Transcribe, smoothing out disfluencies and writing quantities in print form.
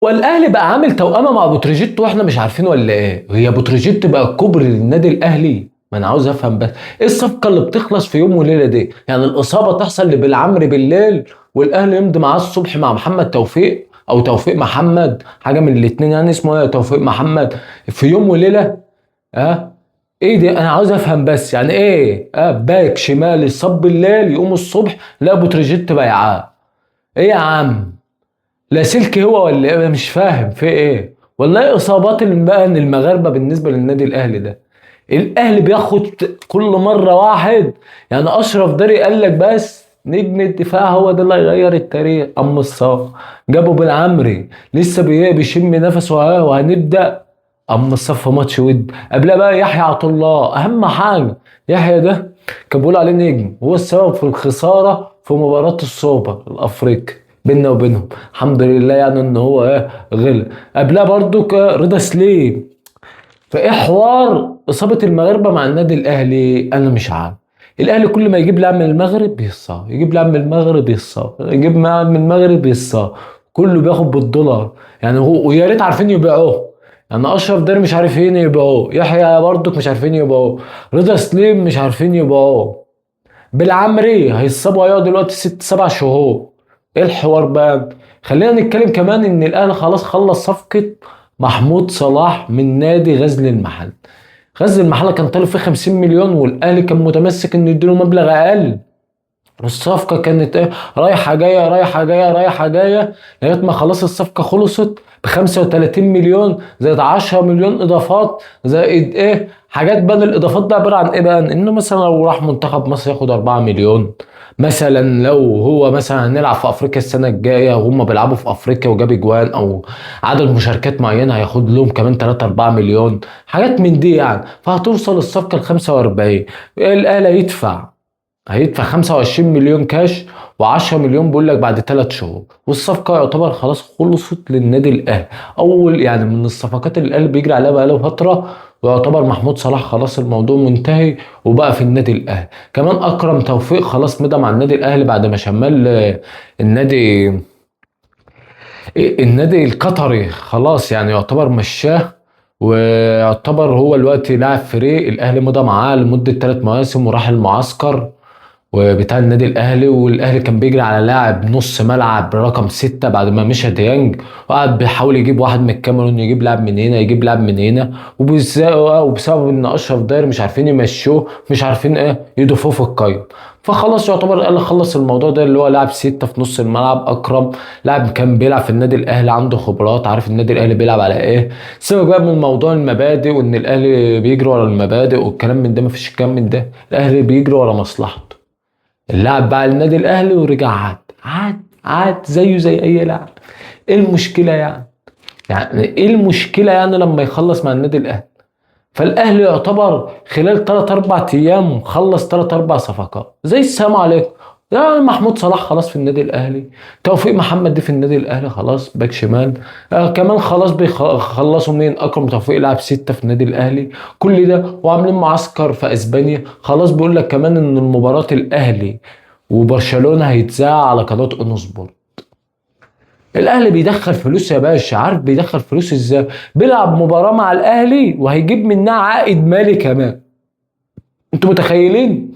والاهلي بقى عامل توأمه مع بتروجيت واحنا مش عارفين ولا ايه؟ هي بتروجيت بقى كوبري للنادي الاهلي؟ ما انا عاوز افهم بس ايه الصفقه اللي بتخلص في يوم وليله دي؟ يعني الاصابه تحصل لبالعمري بالليل والاهلي يمضي معاه الصبح مع محمد توفيق او توفيق محمد، حاجه من الاتنين يعني، اسمه ايه، توفيق محمد، في يوم وليله. اه ايه دي؟ انا عاوز افهم بس يعني ايه باك شمال يصاب بالليل يقوم الصبح لا بتروجيت بيعاه؟ ايه يا عم؟ لاسلكي هو ولا ايه؟ أنا مش فاهم في ايه. والله اصابات بقى المغاربه بالنسبه للنادي الاهلي ده، الاهلي بياخد كل مره واحد. يعني اشرف داري قال لك بس نجم الدفاع هو ده اللي هيغير التاريخ، ام الصاغ جابوا بالعمري لسه بيشم نفسه وهنبدا. اما الصف ماتش ود قبلها بقى يحيى عطا الله، اهم حاجه يحيى ده كان بيقول عليه نجم، هو السبب في الخساره في مباراه السوبر الافريقي بيننا وبينهم. الحمد لله يعني ان هو غلب. قبلها برضو رضا سليم. فايه حوار اصابه المغاربه مع النادي الاهلي؟ انا مش عارف. الاهلي كل ما يجيب لاعب من المغرب بيصاب، يجيب لاعب من المغرب بيصاب، يجيب لاعب من المغرب بيصاب، كله بياخد بالدولار. يعني هو ويا ريت عارفين يبيعوه. يعني اشرف داري مش عارفين يبيعوه، يحيى برضك مش عارفين يبيعوه، رضا سليم مش عارفين يبيعوه، بالعمري هيصابوا هيقعد دلوقتي 6 7 شهور. ايه الحوار بقى؟ خلينا نتكلم كمان ان الاهلي خلاص خلص صفقة محمود صلاح من نادي غزل المحل. غزل المحله كان طالب فيه 50 مليون والاهلي كان متمسك انه يديله مبلغ اقل. الصفقه كانت ايه، رايحه جايه رايحه جايه رايحه جايه، لغايه ما خلاص الصفقه خلصت ب 35 مليون زائد 10 مليون اضافات زائد ايه حاجات بقى. الاضافات ده عباره عن ايه بقى؟ انه مثلا لو راح منتخب مصر ياخد 4 مليون، مثلا لو هو مثلا هنلعب في افريقيا السنه الجايه وهم بيلعبوا في افريقيا وجاب اجوان او عدد مشاركات معينه هياخد لهم كمان 3 4 مليون، حاجات من دي يعني. فهتوصل الصفقه ل 45. الاهلي هيدفع 25 مليون كاش و10 مليون بيقول لك بعد 3 شهور، والصفقه يعتبر خلاص خلصت للنادي الاهلي. اول يعني من الصفقات اللي الاهلي بيجري عليها بقاله فتره، ويعتبر محمود صلاح خلاص الموضوع منتهي وبقى في النادي الاهلي. كمان اكرم توفيق خلاص مضى مع النادي الاهلي بعد ما شمال النادي النادي القطري خلاص يعني يعتبر مشاه، ويعتبر هو دلوقتي لاعب فريق الاهلي مضى معاه لمده 3 مواسم وراح المعسكر وبتاع النادي الاهلي. والاهلي كان بيجري على لاعب نص ملعب رقم 6 بعد ما مشى ديانج، وقعد بيحاول يجيب واحد من الكاميرون، يجيب لاعب من هنا يجيب لاعب من هنا، وبسبب ان اشرف داير مش عارفين يمشوه، مش عارفين يضيفوه في القايمه. فخلاص يعتبر الاهلي خلص الموضوع ده، اللي هو لاعب 6 في نص الملعب اكرم، لاعب كان بيلعب في النادي الاهلي عنده خبرات، عارف النادي الاهلي بيلعب على ايه. سيبك بقى من موضوع المبادئ وان الاهلي بيجري ورا المبادئ والكلام من ده، مفيش الكلام من ده، الاهلي بيجري ورا مصلحته. اللاعب باع النادي الاهلي ورجع عاد زيه زي اي لاعب. ايه المشكله يعني؟ يعني ايه المشكله يعني لما يخلص مع النادي الاهلي؟ فالاهلي يعتبر خلال 3 4 ايام خلص 3 4 صفقات زي السلام عليكم. يعني محمود صلاح خلاص في النادي الاهلي، توفيق محمد دي في النادي الاهلي خلاص باك شمال، كمان خلاص بيخلصوا مين، اكرم توفيق لاعب 6 في النادي الاهلي. كل ده وعاملين معسكر في اسبانيا خلاص. بيقول لك كمان ان المباراه الاهلي وبرشلونه هيتذاع على قناه اون سبورت. الاهلي بيدخل فلوس يا باشا، عارف بيدخل فلوس ازاي؟ بيلعب مباراة مع الاهلي وهيجيب منها عائد مالي كمان. انتوا متخيلين؟